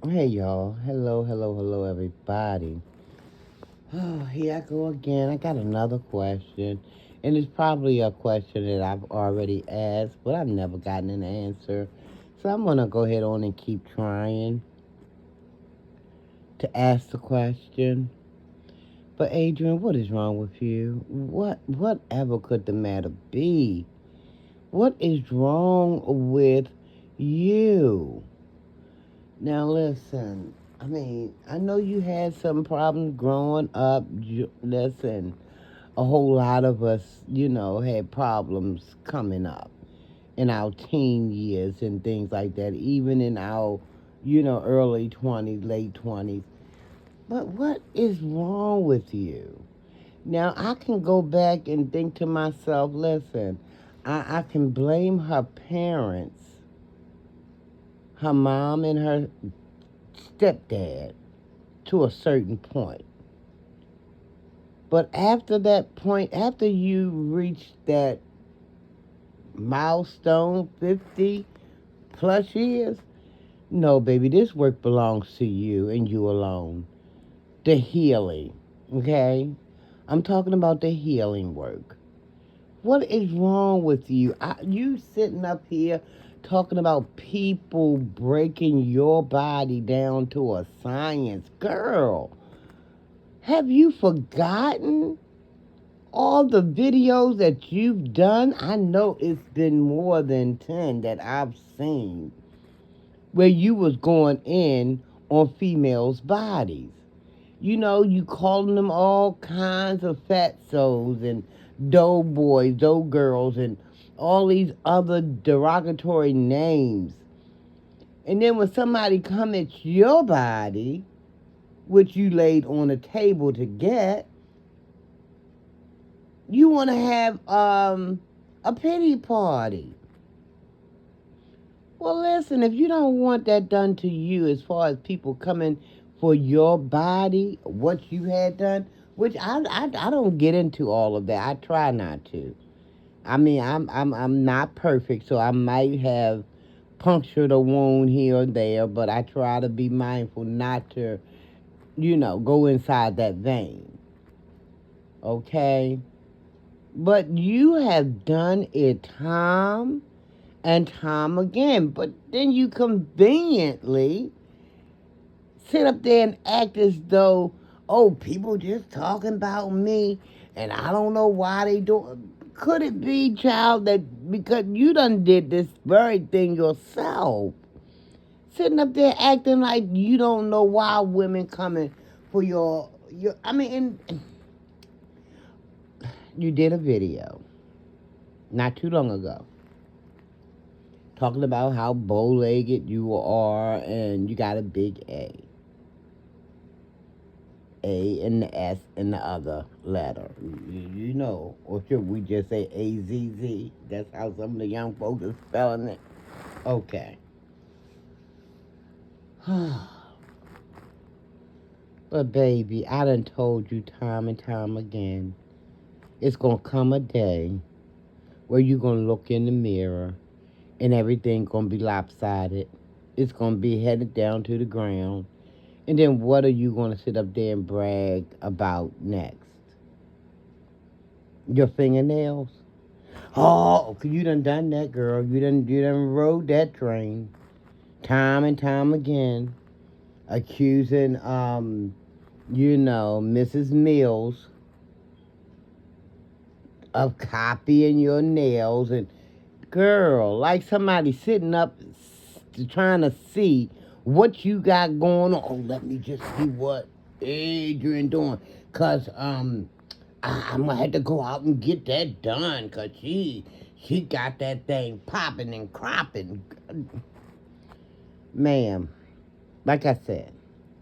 Hey y'all. Hello, everybody. Oh, here I go again. I got another question. And it's probably a question that I've already asked, but I've never gotten an answer. So I'm going to go ahead on and keep trying to ask the question. But Adrian, what is wrong with you? Whatever could the matter be? What is wrong with you? Now listen, I know you had some problems growing up. Listen, a whole lot of us, had problems coming up in our teen years and things like that, even in our, early 20s, late 20s. But what is wrong with you? Now, I can go back and think to myself, listen, I can blame her parents, her mom and her stepdad to a certain point. But after that point, after you reach that milestone, 50 plus years, no, baby, this work belongs to you and you alone. The healing, okay? I'm talking about the healing work. What is wrong with you? You sitting up here talking about people breaking your body down to a science. Girl, have you forgotten all the videos that you've done? I know it's been more than 10 that I've seen where you was going in on females' bodies. You calling them all kinds of fatzos and dough boys, dough girls, and all these other derogatory names. And then when somebody come at your body, which you laid on a table to get, you want to have a pity party. Well, listen, if you don't want that done to you, as far as people coming for your body, what you had done, which I don't get into all of that. I try not to. I'm not perfect, so I might have punctured a wound here or there, but I try to be mindful not to, go inside that vein. Okay? But you have done it time and time again. But then you conveniently sit up there and act as though, oh, people just talking about me and I don't know why they do. Could it be, child, that because you done did this very thing yourself? Sitting up there acting like you don't know why women coming for your and you did a video not too long ago talking about how bow-legged you are and you got a big A and the S and the other letter. You know, or should we just say AZZ? That's how some of the young folks are spelling it. Okay. But baby, I done told you time and time again, it's gonna come a day where you gonna look in the mirror and everything gonna be lopsided. It's gonna be headed down to the ground. And then what are you gonna sit up there and brag about next? Your fingernails? Oh, you done that, girl. You done rode that train time and time again, accusing Mrs. Mills of copying your nails and girl, like somebody sitting up trying to see what you got going on. Oh, let me just see what Adrian doing, cause I'm gonna have to go out and get that done, cause she got that thing popping and cropping. Ma'am, like I said,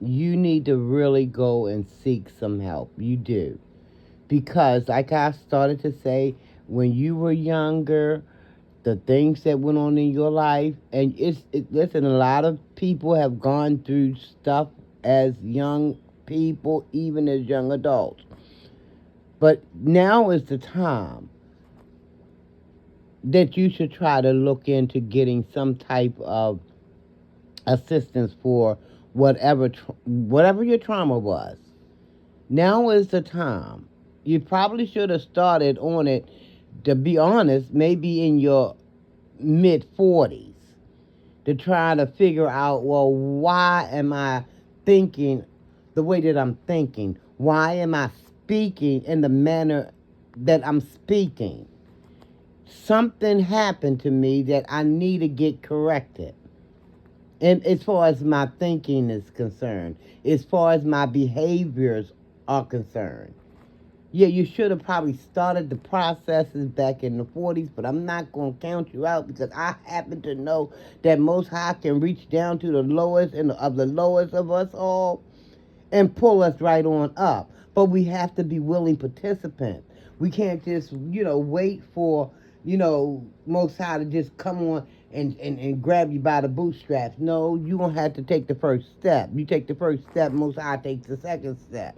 you need to really go and seek some help. You do. Because, like I started to say, when you were younger, the things that went on in your life, and listen, a lot of people have gone through stuff as young people, even as young adults. But now is the time that you should try to look into getting some type of assistance for whatever your trauma was. Now is the time. You probably should have started on it, to be honest, maybe in your mid 40s, to try to figure out, well, why am I thinking the way that I'm thinking? Why am I speaking in the manner that I'm speaking? Something happened to me that I need to get corrected. And as far as my thinking is concerned, as far as my behaviors are concerned. Yeah, you should have probably started the processes back in the 40s, but I'm not going to count you out because I happen to know that Most High can reach down to the lowest and of the lowest of us all and pull us right on up. But we have to be willing participants. We can't just, wait for, Most High to just come on and grab you by the bootstraps. No, you're going to have to take the first step. You take the first step, Most High takes the second step.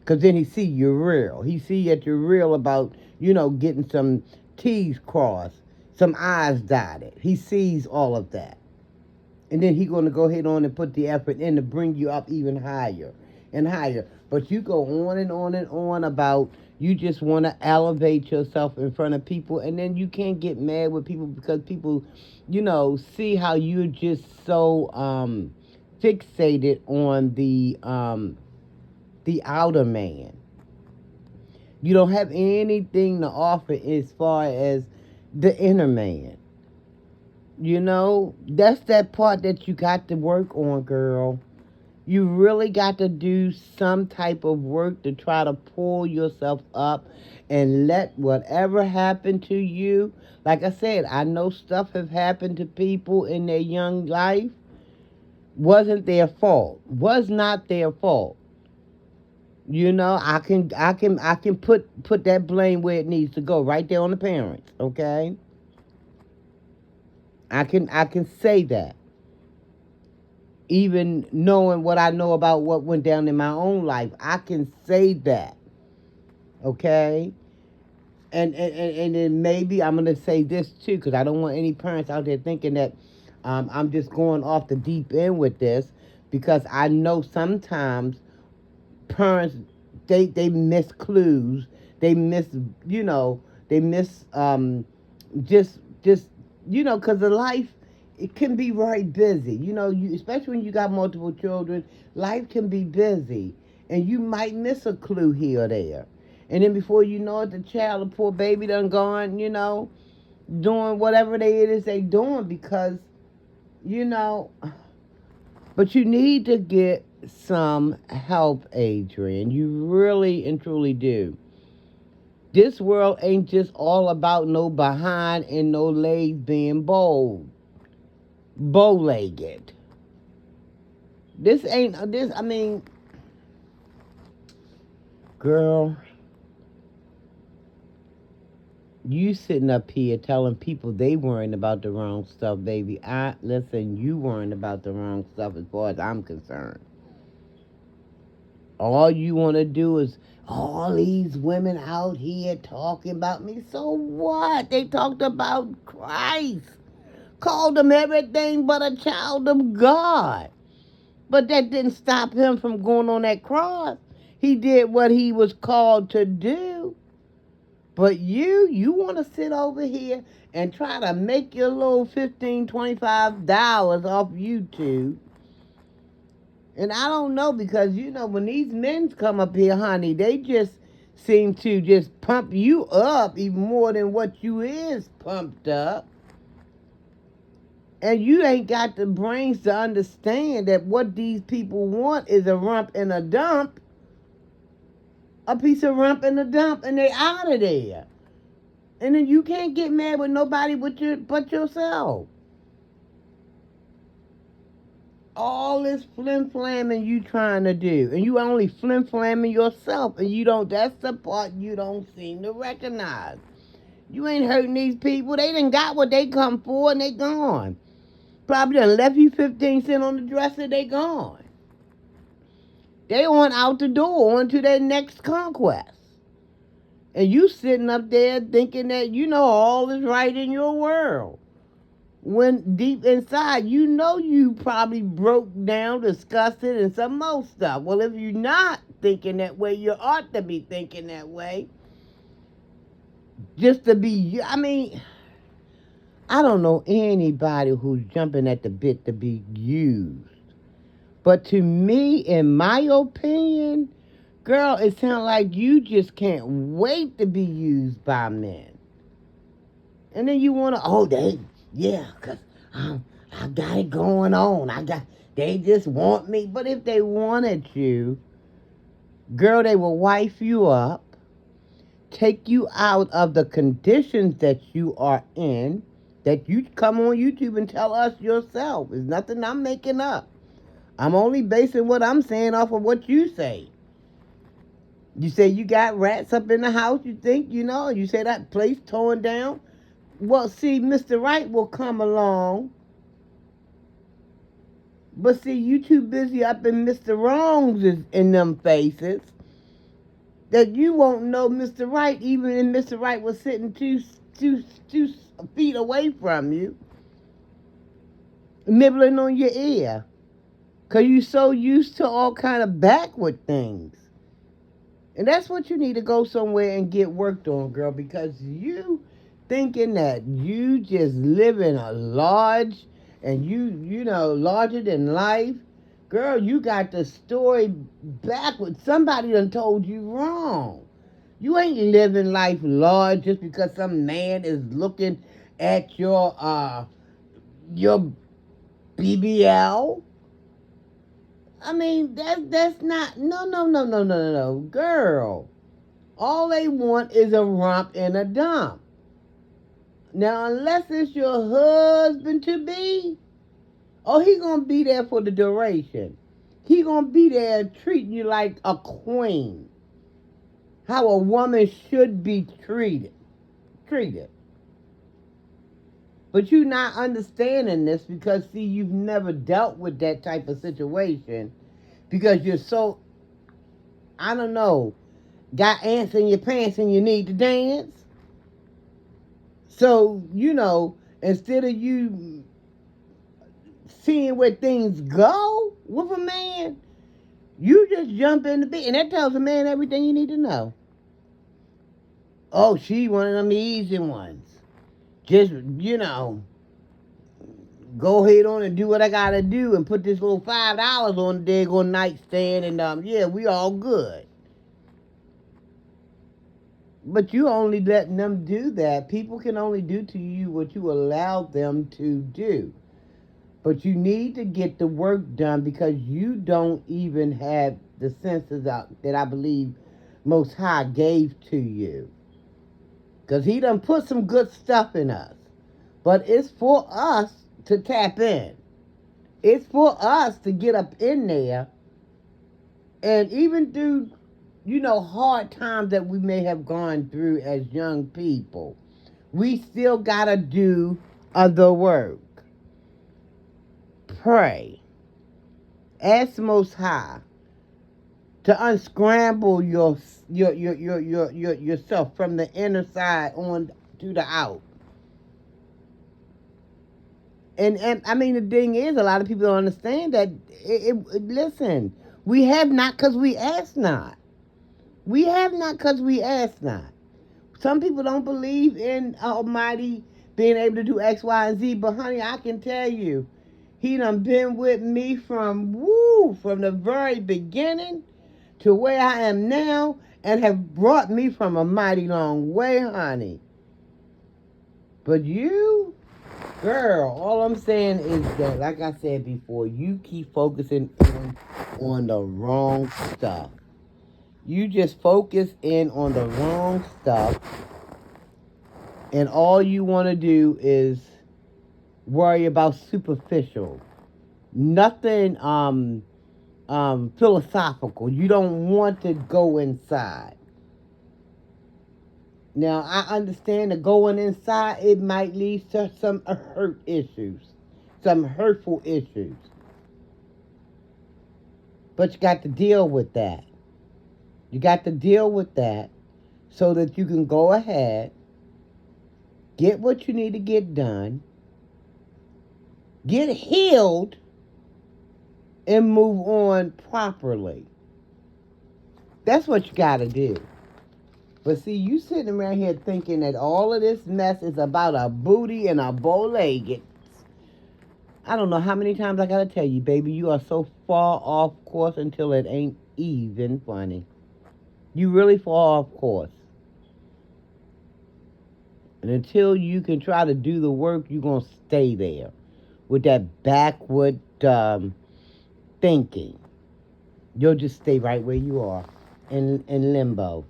Because then he see you're real. He see that you're real about, getting some T's crossed, some I's dotted. He sees all of that. And then he's going to go ahead on and put the effort in to bring you up even higher and higher. But you go on and on and on about you just want to elevate yourself in front of people. And then you can't get mad with people because people, see how you're just so fixated on the outer man. You don't have anything to offer as far as the inner man. That's that part that you got to work on, girl. You really got to do some type of work to try to pull yourself up and let whatever happened to you. Like I said, I know stuff have happened to people in their young life. Wasn't their fault. Was not their fault. I can put that blame where it needs to go, right there on the parents, okay? I can say that. Even knowing what I know about what went down in my own life, I can say that. Okay? And then maybe I'm gonna say this too, because I don't want any parents out there thinking that I'm just going off the deep end with this, because I know sometimes parents they miss clues, they miss they miss just because the life, it can be very busy, especially when you got multiple children. Life can be busy and you might miss a clue here or there, and then before you know it, the child, the poor baby, done gone, doing whatever it is they doing, because you know but you need to get some help, Adrian. You really and truly do. This world ain't just all about no behind and no legs being bow-legged. This ain't this. I mean, girl, you sitting up here telling people they worrying about the wrong stuff, baby. Listen. You worrying about the wrong stuff as far as I'm concerned. All you want to do is all these women out here talking about me. So what? They talked about Christ. Called him everything but a child of God. But that didn't stop him from going on that cross. He did what he was called to do. But you want to sit over here and try to make your little $15, $25 off YouTube. And I don't know, because, when these men come up here, honey, they just seem to just pump you up even more than what you is pumped up. And you ain't got the brains to understand that what these people want is a rump and a dump. A piece of rump and a dump, and they out of there. And then you can't get mad with nobody but yourself. All this flim-flamming you trying to do, and you only flim-flamming yourself, and that's the part you don't seem to recognize. You ain't hurting these people. They done got what they come for, and they gone. Probably done left you 15 cents on the dresser, they gone. They on out the door, on to their next conquest. And you sitting up there thinking that all is right in your world. when deep inside, you know you probably broke down, disgusted, and some more stuff. Well, if you're not thinking that way, you ought to be thinking that way. Just to be, I mean, I don't know anybody who's jumping at the bit to be used. But to me, in my opinion, girl, it sounds like you just can't wait to be used by men. And then you want to, oh, yeah, because I got it going on. They just want me. But if they wanted you, girl, they will wife you up, take you out of the conditions that you are in, that you come on YouTube and tell us yourself. It's nothing I'm making up. I'm only basing what I'm saying off of what you say. You say you got rats up in the house, you think, you say that place torn down. Well, see, Mr. Right will come along. But see, you too busy up in Mr. Wrong's in them faces that you won't know Mr. Right, even if Mr. Right was sitting two feet away from you, nibbling on your ear. Because you're so used to all kind of backward things. And that's what you need to go somewhere and get worked on, girl, because you thinking that you just live in a large and larger than life. Girl, you got the story backwards. Somebody done told you wrong. You ain't living life large just because some man is looking at your BBL. I mean, that's not, no, girl. All they want is a rump and a dump. Now, unless it's your husband-to-be, oh, he gonna be there for the duration. He gonna be there treating you like a queen. How a woman should be treated. But you not understanding this because, see, you've never dealt with that type of situation because you're so, I don't know, got ants in your pants and you need to dance. So, instead of you seeing where things go with a man, you just jump in the bed. And that tells a man everything you need to know. Oh, she one of them easy ones. Just, go ahead on and do what I gotta do and put this little $5 on the daggone nightstand and yeah, we all good. But you only letting them do that. People can only do to you what you allow them to do. But you need to get the work done because you don't even have the senses that I believe Most High gave to you. Because he done put some good stuff in us. But it's for us to tap in. It's for us to get up in there. And even through, hard times that we may have gone through as young people, we still got to do the work. Pray. Ask the Most High to unscramble yourself from the inner side on to the out. And I mean, the thing is, a lot of people don't understand that. Listen, we have not because we ask not. We have not because we ask not. Some people don't believe in Almighty being able to do X, Y, and Z, but honey, I can tell you, he done been with me from the very beginning to where I am now and have brought me from a mighty long way, honey. But you, girl, all I'm saying is that, like I said before, you keep focusing on the wrong stuff. You just focus in on the wrong stuff, and all you want to do is worry about superficial. Nothing philosophical. You don't want to go inside. Now, I understand that going inside, it might lead to some hurt issues, some hurtful issues. But you got to deal with that. You got to deal with that so that you can go ahead, get what you need to get done, Get healed and move on properly. That's what you got to do. But see, you sitting around here thinking that all of this mess is about a booty and a bow-legged. I don't know how many times I got to tell you, baby, you are so far off course until it ain't even funny. You really fall off course. And until you can try to do the work, you're going to stay there with that backward thinking. You'll just stay right where you are in limbo.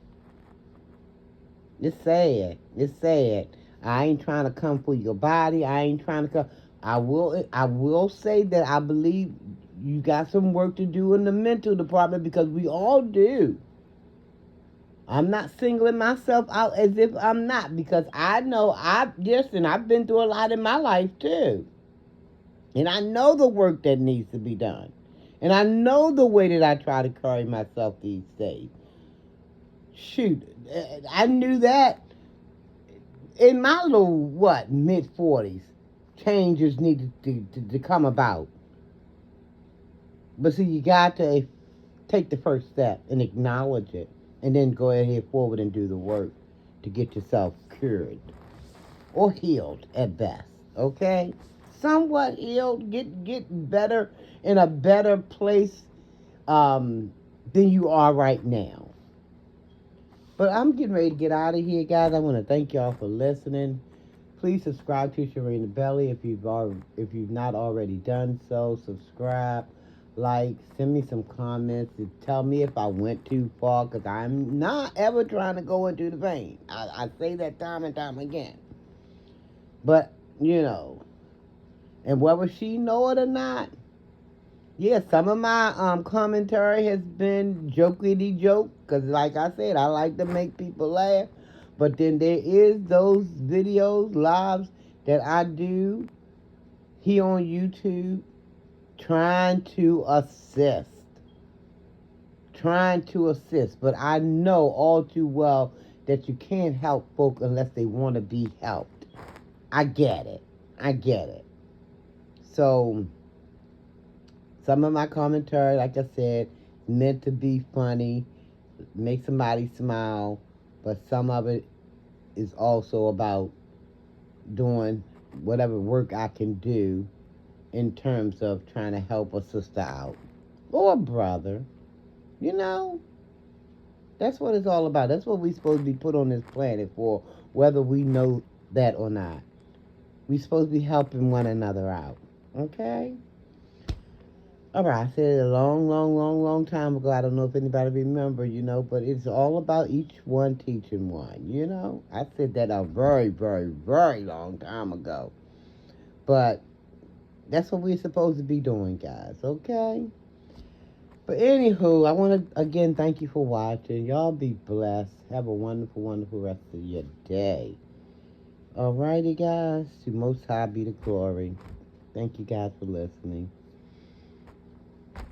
It's sad. It's sad. I ain't trying to come for your body. I ain't trying to come. I will say that I believe you got some work to do in the mental department because we all do. I'm not singling myself out as if I'm not, because I know I've been through a lot in my life too. And I know the work that needs to be done. And I know the way that I try to carry myself these days. Shoot, I knew that in my little, mid-40s, changes needed to come about. But see, you got to take the first step and acknowledge it. And then go ahead forward and do the work to get yourself cured. Or healed at best. Okay? Somewhat healed. Get better, in a better place than you are right now. But I'm getting ready to get out of here, guys. I want to thank y'all for listening. Please subscribe to Sharina Belly if you've not already done so. Subscribe, like, send me some comments to tell me if I went too far, because I'm not ever trying to go into the vein. I say that time and time again. But, and whether she know it or not, yeah, some of my commentary has been jokey joke, because like I said, I like to make people laugh. But then there is those videos, lives, that I do here on YouTube, trying to assist. But I know all too well that you can't help folk unless they want to be helped. I get it. So, some of my commentary, like I said, meant to be funny, make somebody smile, but some of it is also about doing whatever work I can do in terms of trying to help a sister out. Or a brother. That's what it's all about. That's what we're supposed to be put on this planet for, whether we know that or not. We're supposed to be helping one another out. Okay? Alright, I said it a long time ago. I don't know if anybody remember, but it's all about each one teaching one, I said that a very, very, very long time ago. But that's what we're supposed to be doing, guys, okay? But anywho, I want to again thank you for watching. Y'all be blessed. Have a wonderful, wonderful rest of your day. Alrighty, guys. To Most High be the glory. Thank you guys for listening.